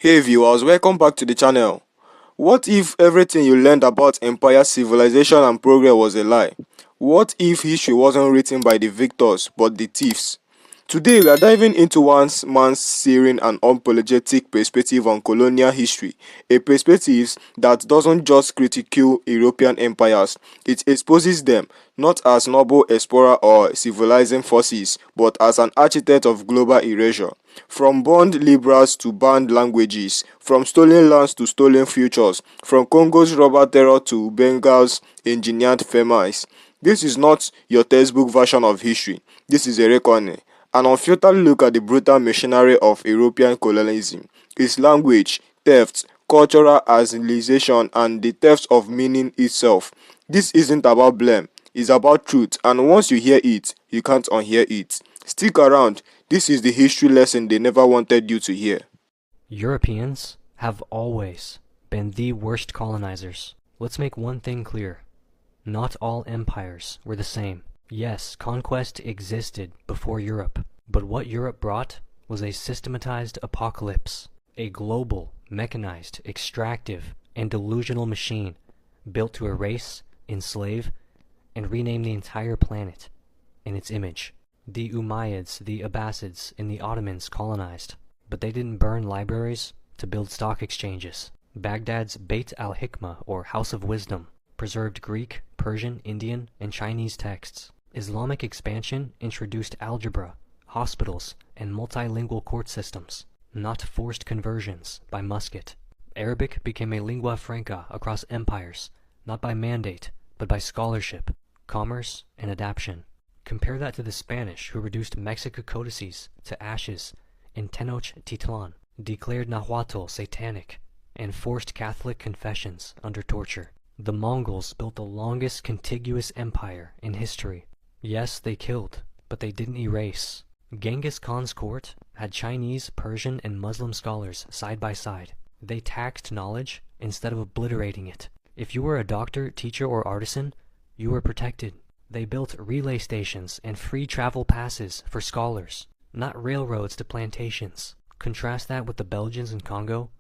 Hey viewers, welcome back to the channel. What if everything you learned about empire, civilization and progress was a lie? What if history wasn't written by the victors but the thieves? Today we are diving into one man's serene and unapologetic perspective on colonial history, a perspective that doesn't just criticize European empires, it exposes them not as noble explorer or civilizing forces, but as an architect of global erasure. From bond liberals to banned languages, from stolen lands to stolen futures, from Congo's rubber terror to Bengal's engineered famines. This is not your textbook version of history. This is a reckoning, an unfiltered look at the brutal machinery of European colonialism, its language, theft, cultural assimilation, and the theft of meaning itself. This isn't about blame, it's about truth, and once you hear it, you can't unhear it. Stick around, this is the history lesson they never wanted you to hear. Europeans have always been the worst colonizers. Let's make one thing clear. Not all empires were the same. Yes, conquest existed before Europe, but what Europe brought was a systematized apocalypse, a global, mechanized, extractive, and delusional machine built to erase, enslave, and rename the entire planet in its image. The Umayyads, the Abbasids, and the Ottomans colonized, but they didn't burn libraries to build stock exchanges. Baghdad's Beit al-Hikmah, or House of Wisdom, preserved Greek, Persian, Indian, and Chinese texts. Islamic expansion introduced algebra, hospitals, and multilingual court systems, not forced conversions by musket. Arabic became a lingua franca across empires, not by mandate, but by scholarship, commerce, and adaptation. Compare that to the Spanish, who reduced Mexican codices to ashes in Tenochtitlan, declared Nahuatl satanic, and forced Catholic confessions under torture. The Mongols built the longest contiguous empire in history. Yes, they killed, but they didn't erase. Genghis Khan's court had Chinese, Persian, and Muslim scholars side by side. They taxed knowledge instead of obliterating it. If you were a doctor, teacher, or artisan, you were protected. They built relay stations and free travel passes for scholars, not railroads to plantations. Contrast that with the Belgians in Congo,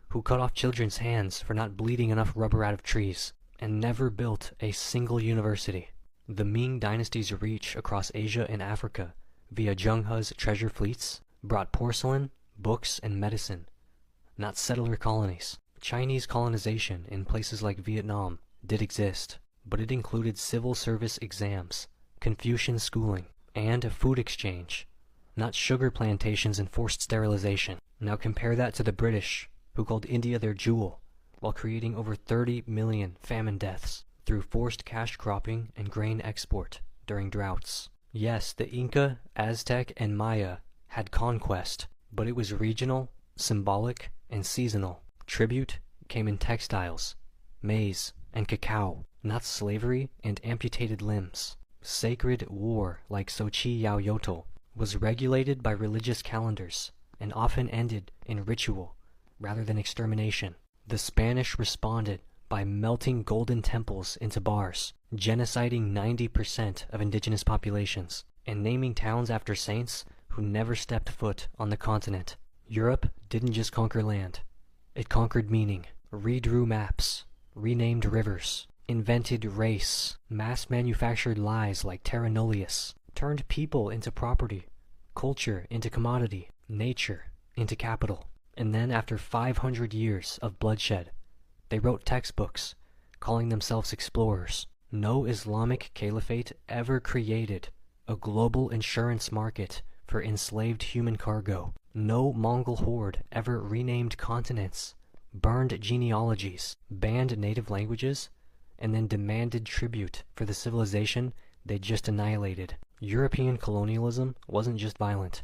who cut off children's hands for not bleeding enough rubber out of trees, and never built a single university. The Ming dynasty's reach across Asia and Africa via Zheng He's treasure fleets brought porcelain, books, and medicine, not settler colonies. Chinese colonization in places like Vietnam did exist, but it included civil service exams, Confucian schooling, and a food exchange, not sugar plantations and forced sterilization. Now compare that to the British, who called India their jewel, while creating over 30 million famine deaths through forced cash cropping and grain export during droughts. Yes, the Inca, Aztec, and Maya had conquest, but it was regional, symbolic, and seasonal. Tribute came in textiles, maize, and cacao, not slavery and amputated limbs. Sacred war, like Sochi Yaoyotl, was regulated by religious calendars and often ended in ritual rather than extermination. The Spanish responded by melting golden temples into bars, genociding 90% of indigenous populations, and naming towns after saints who never stepped foot on the continent. Europe didn't just conquer land. It conquered meaning, redrew maps, renamed rivers, invented race, mass-manufactured lies like terra nullius, turned people into property, culture into commodity, nature into capital. And then after 500 years of bloodshed, they wrote textbooks, calling themselves explorers. No Islamic caliphate ever created a global insurance market for enslaved human cargo. No Mongol horde ever renamed continents, burned genealogies, banned native languages, and then demanded tribute for the civilization they just annihilated. European colonialism wasn't just violent.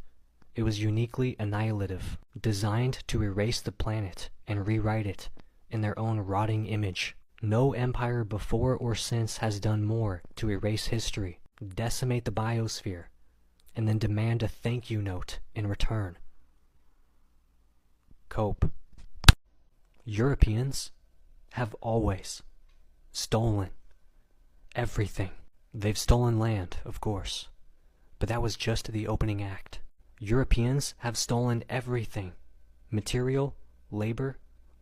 It was uniquely annihilative, designed to erase the planet and rewrite it in their own rotting image. No empire before or since has done more to erase history, decimate the biosphere, and then demand a thank you note in return. Cope. Europeans have always stolen everything. They've stolen land, of course, but that was just the opening act. Europeans have stolen everything: material, labor,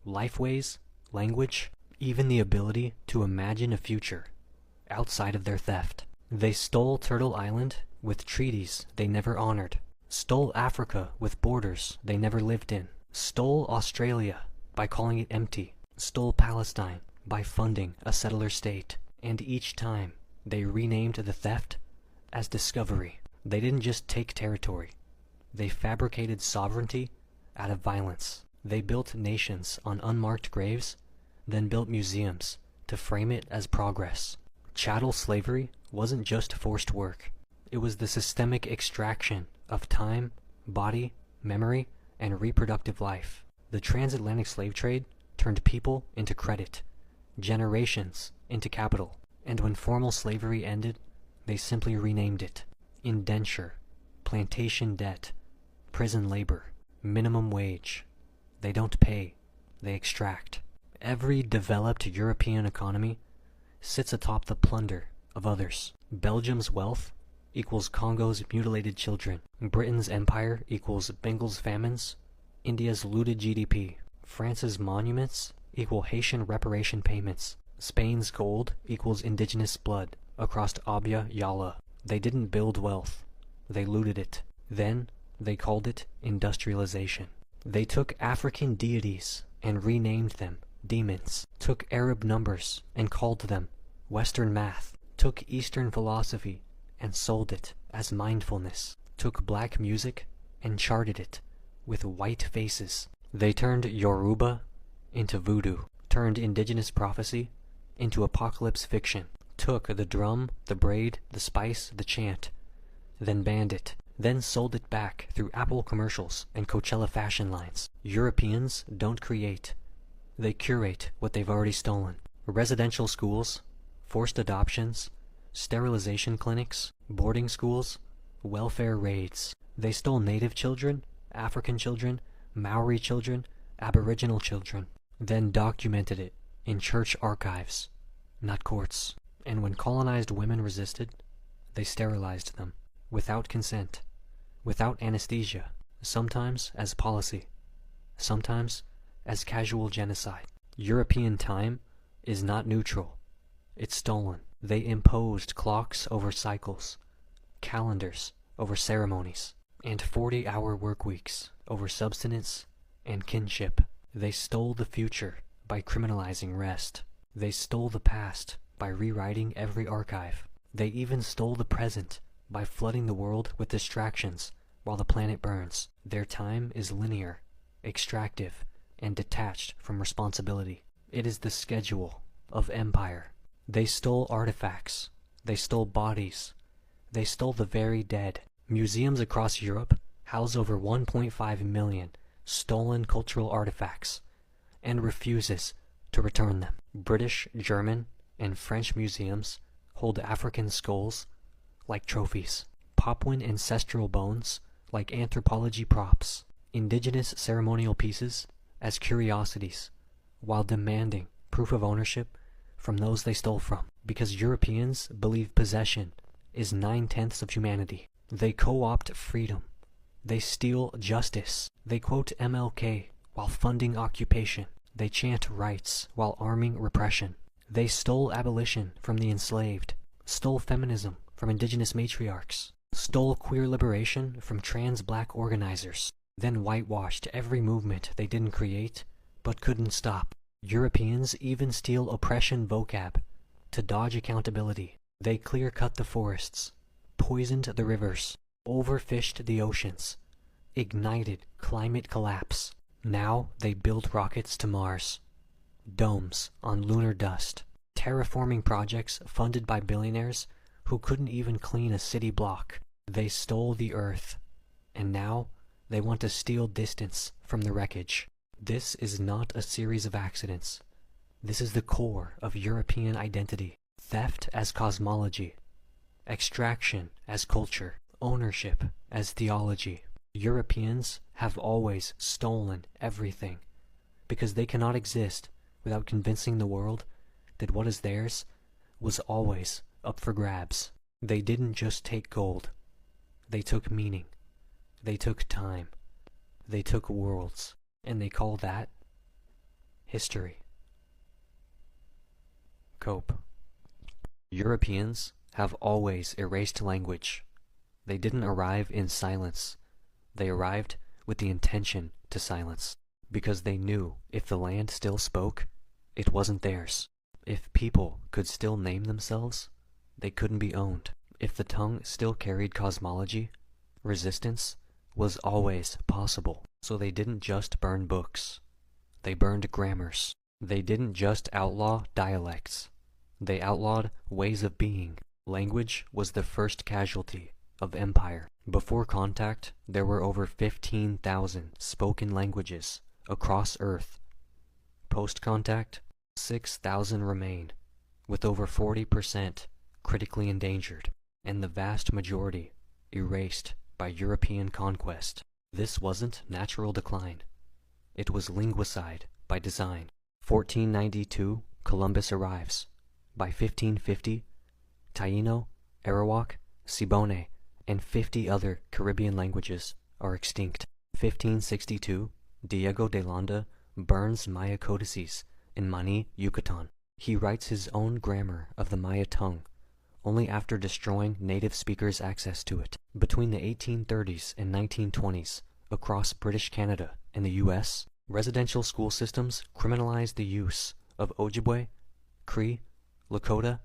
lifeways, language, even the ability to imagine a future outside of their theft. They stole Turtle Island with treaties they never honored, stole Africa with borders they never lived in, stole Australia by calling it empty, stole Palestine by funding a settler state, and each time they renamed the theft as discovery. They didn't just take territory. They fabricated sovereignty out of violence. They built nations on unmarked graves, then built museums to frame it as progress. Chattel slavery wasn't just forced work. It was the systemic extraction of time, body, memory, and reproductive life. The transatlantic slave trade turned people into credit, generations into capital, and when formal slavery ended, they simply renamed it indenture, plantation debt, prison labor, minimum wage. They don't pay, they extract. Every developed European economy sits atop the plunder of others. Belgium's wealth equals Congo's mutilated children. Britain's empire equals Bengal's famines, India's looted GDP. France's monuments equal Haitian reparation payments. Spain's gold equals indigenous blood across Abya Yala. They didn't build wealth, they looted it. Then they called it industrialization. They took African deities and renamed them demons, took Arab numbers and called them Western math, took Eastern philosophy and sold it as mindfulness, took black music and charted it with white faces. They turned Yoruba into voodoo, turned indigenous prophecy into apocalypse fiction, took the drum, the braid, the spice, the chant, then banned it, then sold it back through Apple commercials and Coachella fashion lines. Europeans don't create, they curate what they've already stolen. Residential schools, forced adoptions, sterilization clinics, boarding schools, welfare raids. They stole native children, African children, Maori children, Aboriginal children, then documented it in church archives, not courts. And when colonized women resisted, they sterilized them, without consent, without anesthesia, sometimes as policy, sometimes as casual genocide. European time is not neutral, it's stolen. They imposed clocks over cycles, calendars over ceremonies, and 40-hour work weeks over subsistence and kinship. They stole the future by criminalizing rest. They stole the past by rewriting every archive. They even stole the present by flooding the world with distractions while the planet burns. Their time is linear, extractive, and detached from responsibility. It is the schedule of empire. They stole artifacts. They stole bodies. They stole the very dead. Museums across Europe house over 1.5 million stolen cultural artifacts and refuses to return them. British, German, and French museums hold African skulls like trophies, Papuan ancestral bones like anthropology props, indigenous ceremonial pieces as curiosities, while demanding proof of ownership from those they stole from, because Europeans believe possession is 9/10 of humanity. They co-opt freedom. They steal justice. They quote MLK while funding occupation. They chant rights while arming repression. They stole abolition from the enslaved, stole feminism from indigenous matriarchs, stole queer liberation from trans black organizers, then whitewashed every movement they didn't create but couldn't stop. Europeans even steal oppression vocab to dodge accountability. They clear-cut the forests, poisoned the rivers, overfished the oceans, ignited climate collapse. Now they build rockets to Mars, domes on lunar dust, terraforming projects funded by billionaires who couldn't even clean a city block. They stole the earth, and now they want to steal distance from the wreckage. This is not a series of accidents. This is the core of European identity. Theft as cosmology, extraction as culture, ownership as theology. Europeans have always stolen everything because they cannot exist without convincing the world that what is theirs was always up for grabs. They didn't just take gold. They took meaning. They took time. They took worlds. And they call that History. Cope. Europeans have always erased language. They didn't arrive in silence. They arrived with the intention to silence, because they knew if the land still spoke, it wasn't theirs. If people could still name themselves, they couldn't be owned. If the tongue still carried cosmology, resistance was always possible. So they didn't just burn books. They burned grammars. They didn't just outlaw dialects. They outlawed ways of being. Language was the first casualty of empire. Before contact, there were over 15,000 spoken languages across Earth. Post-contact, 6,000 remain, with over 40% critically endangered, and the vast majority erased by European conquest. This wasn't natural decline. It was linguicide by design. 1492, Columbus arrives. By 1550, Taino, Arawak, Siboney, and 50 other Caribbean languages are extinct. 1562, Diego de Landa burns Maya codices in Mani, Yucatan. He writes his own grammar of the Maya tongue, only after destroying native speakers' access to it. Between the 1830s and 1920s, across British Canada and the US, residential school systems criminalized the use of Ojibwe, Cree, Lakota,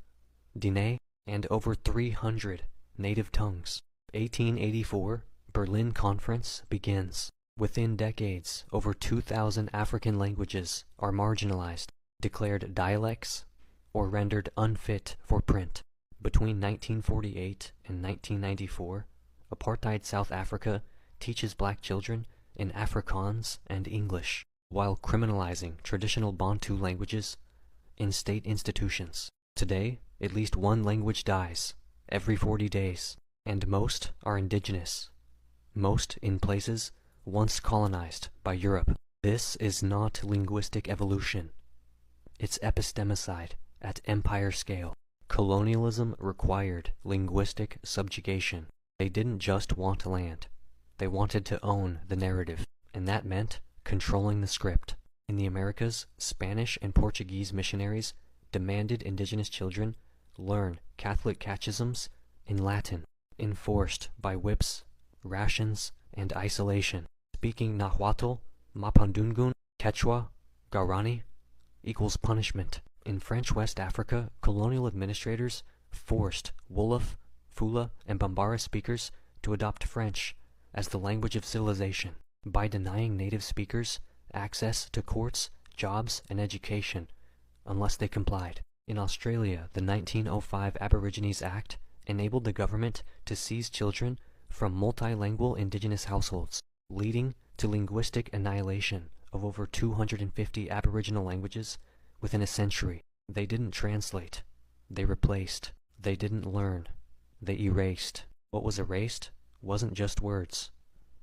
Diné, and over 300 native tongues. 1884, Berlin Conference begins. Within decades, over 2,000 African languages are marginalized, declared dialects, or rendered unfit for print. Between 1948 and 1994, apartheid South Africa teaches black children in Afrikaans and English, while criminalizing traditional Bantu languages in state institutions. Today, at least one language dies every 40 days, and most are indigenous, most in places once colonized by Europe. This is not linguistic evolution. It's epistemicide at empire scale. Colonialism required linguistic subjugation. They didn't just want land. They wanted to own the narrative, and that meant controlling the script. In the Americas, Spanish and Portuguese missionaries demanded indigenous children learn Catholic catechisms in Latin, enforced by whips, rations, and isolation. Speaking Nahuatl, Mapudungun, Quechua, Guarani equals punishment. In French West Africa, colonial administrators forced Wolof, Fula, and Bambara speakers to adopt French as the language of civilization by denying native speakers access to courts, jobs, and education unless they complied. In Australia, the 1905 Aborigines Act enabled the government to seize children from multilingual indigenous households, leading to linguistic annihilation of over 250 Aboriginal languages within a century. They didn't translate. They replaced. They didn't learn. They erased. What was erased wasn't just words.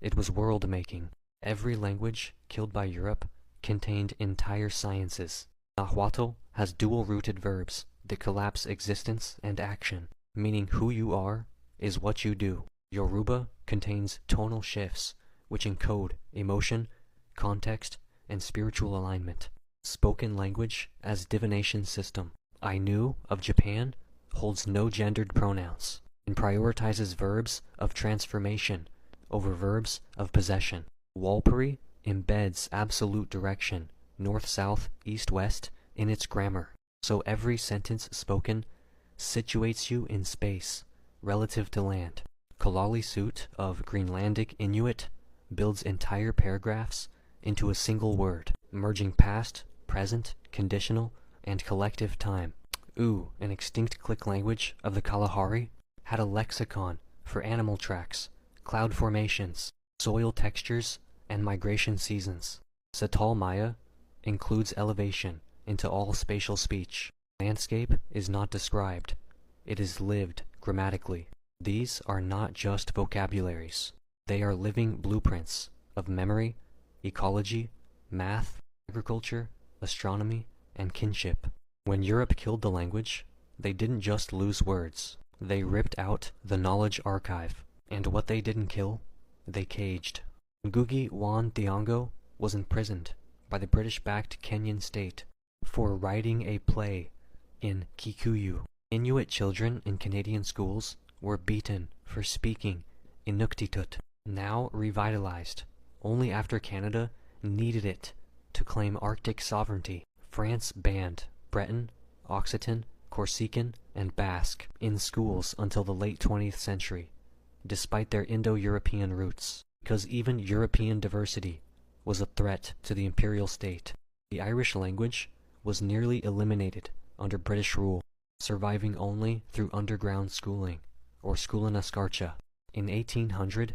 It was world-making. Every language killed by Europe contained entire sciences. Nahuatl has dual-rooted verbs that collapse existence and action, meaning who you are is what you do. Yoruba contains tonal shifts, which encode emotion, context, and spiritual alignment. Spoken language as divination system. Ainu of Japan holds no gendered pronouns and prioritizes verbs of transformation over verbs of possession. Walpuri embeds absolute direction, north-south, east-west, in its grammar, so every sentence spoken situates you in space relative to land. Kalali Suit of Greenlandic Inuit builds entire paragraphs into a single word, merging past, present, conditional, and collective time. An extinct click language of the Kalahari, had a lexicon for animal tracks, cloud formations, soil textures, and migration seasons. Satal Maya includes elevation into all spatial speech. Landscape is not described. It is lived grammatically. These are not just vocabularies. They are living blueprints of memory, ecology, math, agriculture, astronomy, and kinship. When Europe killed the language, they didn't just lose words. They ripped out the knowledge archive. And what they didn't kill, they caged. Ngugi Wa Thiong'o was imprisoned by the British-backed Kenyan state for writing a play in Kikuyu. Inuit children in Canadian schools were beaten for speaking Inuktitut, now revitalized only after Canada needed it to claim Arctic sovereignty. France banned Breton, Occitan, Corsican, and Basque in schools until the late 20th century, despite their Indo-European roots, because even European diversity was a threat to the imperial state. The Irish language was nearly eliminated under British rule, surviving only through underground schooling, or Scola na Scarcha. In 1800,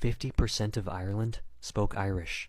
50% of Ireland spoke Irish.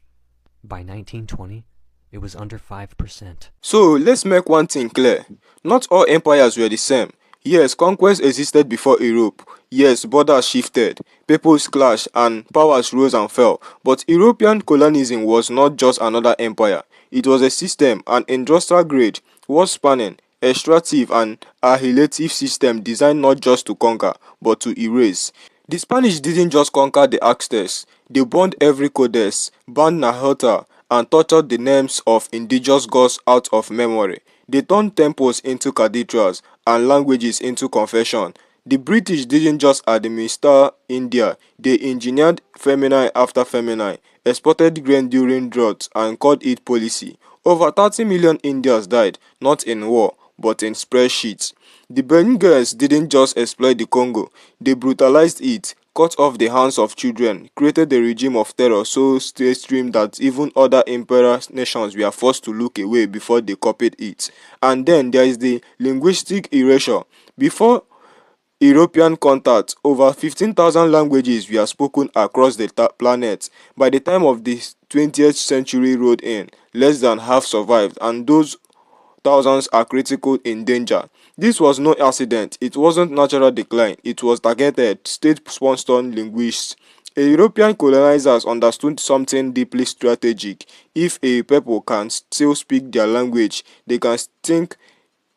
By 1920, it was under 5%. So let's make one thing clear. Not all empires were the same. Yes, conquest existed before Europe. Yes, borders shifted, peoples clashed, and powers rose and fell. But European colonialism was not just another empire. It was a system, an industrial grade, war-spanning, extractive, and annihilative system designed not just to conquer, but to erase. The Spanish didn't just conquer the Aztecs. They burned every codex, banned Nahuatl, and tortured the names of indigenous gods out of memory. They turned temples into cathedrals and languages into confession. The British didn't just administer India, they engineered feminine after feminine, exported grain during droughts, and called it policy. Over 30 million Indians died, not in war, but in spreadsheets. The Bengali didn't just exploit the Congo, they brutalized it, cut off the hands of children, created a regime of terror so extreme that even other imperial nations were forced to look away before they copied it. And then there is the linguistic erasure. Before European contact, over 15,000 languages were spoken across the planet. By the time of the 20th century rolled in, less than half survived, and those thousands are critical in danger. This was no accident, it wasn't natural decline, it was targeted, state-sponsored linguists. European colonizers understood something deeply strategic. If a people can still speak their language, they can think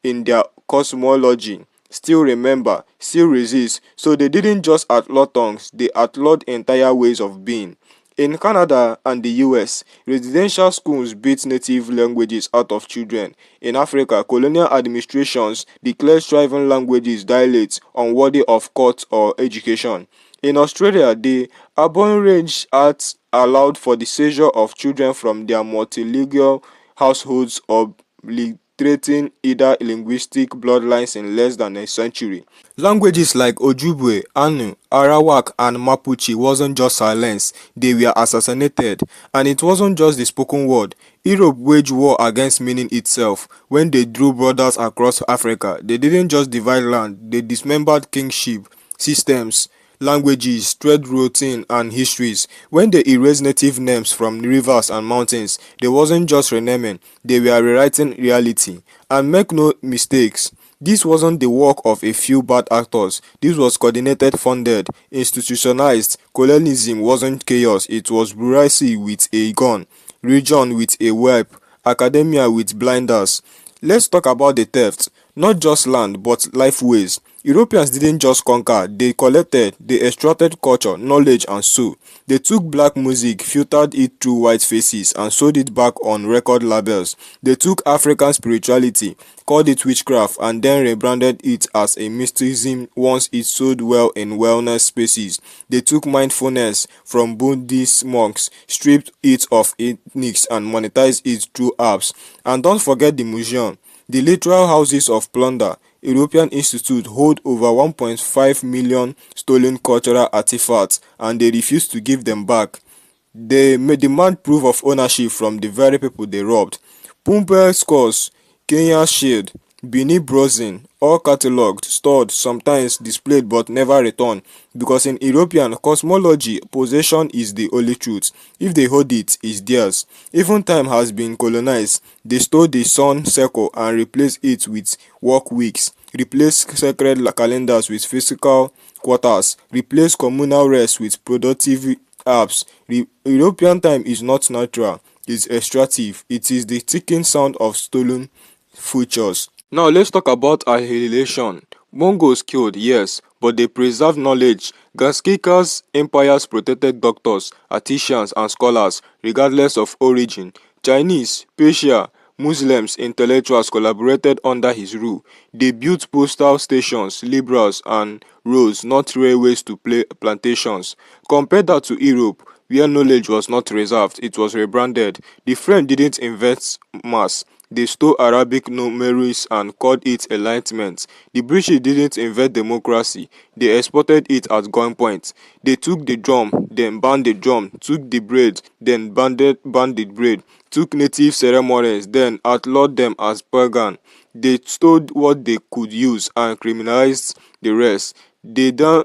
in their cosmology, still remember, still resist. So they didn't just outlaw tongues, they outlawed entire ways of being. In Canada and the US, residential schools beat native languages out of children. In Africa, colonial administrations declared thriving languages dialects unworthy of court or education. In Australia, the Urban Range Act allowed for the seizure of children from their multilingual households, obliterating either linguistic bloodlines in less than a century. Languages like Ojibwe, Anu, Arawak, and Mapuche wasn't just silenced, they were assassinated. And it wasn't just the spoken word. Europe waged war against meaning itself. When they drew borders across Africa, they didn't just divide land, they dismembered kingship, systems, languages, trade routine, and histories. When they erased native names from rivers and mountains, they wasn't just renaming, they were rewriting reality. And make no mistakes, this wasn't the work of a few bad actors. This was coordinated, funded, institutionalized. Colonialism wasn't chaos, it was bureaucracy with a gun, region with a whip, academia with blinders. Let's talk about the theft. Not just land, but lifeways. Europeans didn't just conquer, they collected, they extracted culture, knowledge, and soul. They took black music, filtered it through white faces, and sold it back on record labels. They took African spirituality, called it witchcraft, and then rebranded it as a mysticism once it sold well in wellness spaces. They took mindfulness from Buddhist monks, stripped it of ethnics, and monetized it through apps. And don't forget the museum. The literal houses of plunder. European Institute hold over 1.5 million stolen cultural artifacts, and they refuse to give them back. They may demand proof of ownership from the very people they robbed. Pumpel scores, Kenya Shield, Benin Bronzing, all catalogued, stored, sometimes displayed but never returned, because in European cosmology, possession is the only truth. If they hold it, it's theirs. Even time has been colonized. They stole the sun cycle and replaced it with work weeks, replaced sacred calendars with physical quarters, replaced communal rest with productive apps. European time is not natural, it's extractive. It is the ticking sound of stolen futures. Now let's talk about annihilation. Mongols killed, yes, but they preserved knowledge. Gaskika's empires protected doctors, artisans, and scholars, regardless of origin. Chinese, Persia, Muslims, intellectuals collaborated under his rule. They built postal stations, liberals, and roads, not railways to plantations. Compare that to Europe, where knowledge was not reserved, it was rebranded. The French didn't invent mass. They stole Arabic numerals and called it enlightenment. The British didn't invent democracy. They exported it at gunpoint. They took the drum, then banned the drum, took the bread, then banned the bread, took native ceremonies, then outlawed them as pagan. They stole what they could use and criminalized the rest. They then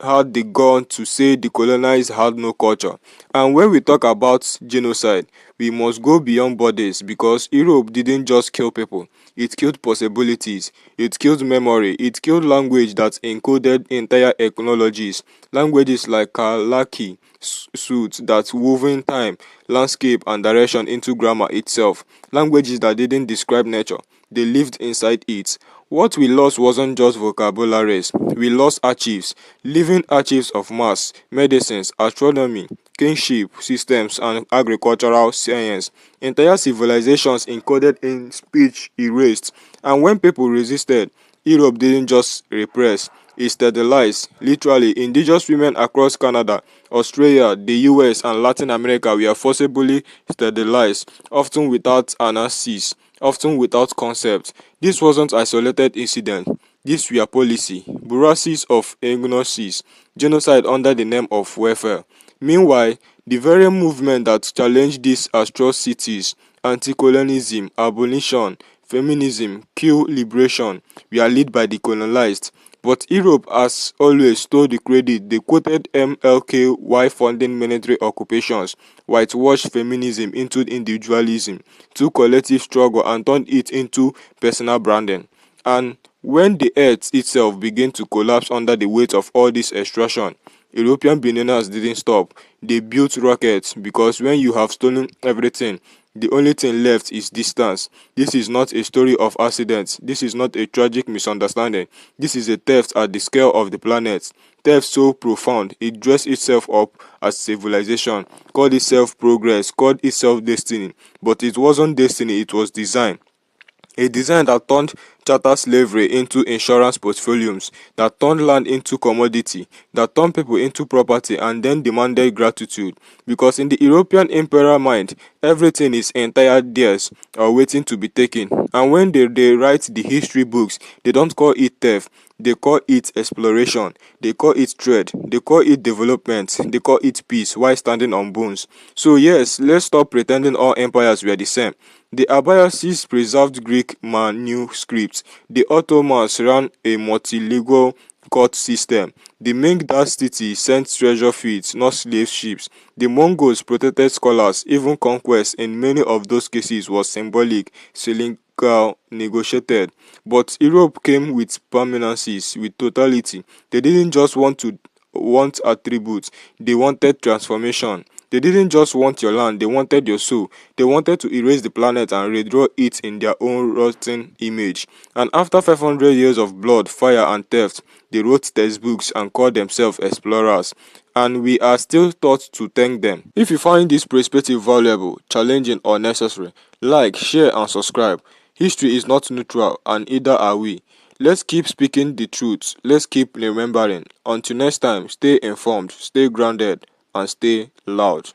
had the gun to say the colonized had no culture. And when we talk about genocide, we must go beyond borders because Europe didn't just kill people, it killed possibilities, it killed memory, it killed language that encoded entire ethnologies, languages like Kalaki, suits that woven time, landscape, and direction into grammar itself, languages that didn't describe nature, they lived inside it. What we lost wasn't just vocabularies, we lost archives, living archives of maths, medicines, astronomy, kinship systems, and agricultural science. Entire civilizations encoded in speech erased, and when people resisted, Europe didn't just repress, it sterilized. Literally, indigenous women across Canada, Australia, the US, and Latin America were forcibly sterilized, often without analysis, often without concept. This wasn't isolated incident. These were policy, bureaucracies of ignorances, genocide under the name of welfare. Meanwhile, the very movement that challenged these atrocities, anti-colonialism, abolition, feminism, Q liberation, were led by the colonized. But Europe has always stole the credit. They quoted MLK while funding military occupations, whitewashed feminism into individualism, took collective struggle and turned it into personal branding. And when the earth itself began to collapse under the weight of all this extraction, European billionaires didn't stop. They built rockets because when you have stolen everything, the only thing left is distance. This is not a story of accidents. This is not a tragic misunderstanding. This is a theft at the scale of the planet. Theft so profound, it dressed itself up as civilization, called itself progress, called itself destiny. But it wasn't destiny, it was design. A design that turned chattel slavery into insurance portfolios, that turned land into commodity, that turned people into property and then demanded gratitude. Because in the European imperial mind, everything is entire theirs or waiting to be taken. And when they write the history books, they don't call it theft. They call it exploration, they call it trade, they call it development, they call it peace while standing on bones. So yes, let's stop pretending all empires were the same. The Abbasids preserved Greek manuscripts. The Ottomans ran a multilingual court system. The Ming dynasty sent treasure fleets, not slave ships. The Mongols protected scholars. Even conquest in many of those cases was symbolic, cynical, negotiated. But Europe came with permanencies, with totality. They didn't just want attributes, they wanted transformation. They didn't just want your land, they wanted your soul. They wanted to erase the planet and redraw it in their own rotten image. And after 500 years of blood, fire, and theft, they wrote textbooks and called themselves explorers. And we are still taught to thank them. If you find this perspective valuable, challenging, or necessary, like, share, and subscribe. History is not neutral, and either are we. Let's keep speaking the truth. Let's keep remembering. Until next time, stay informed, stay grounded, and stay loud.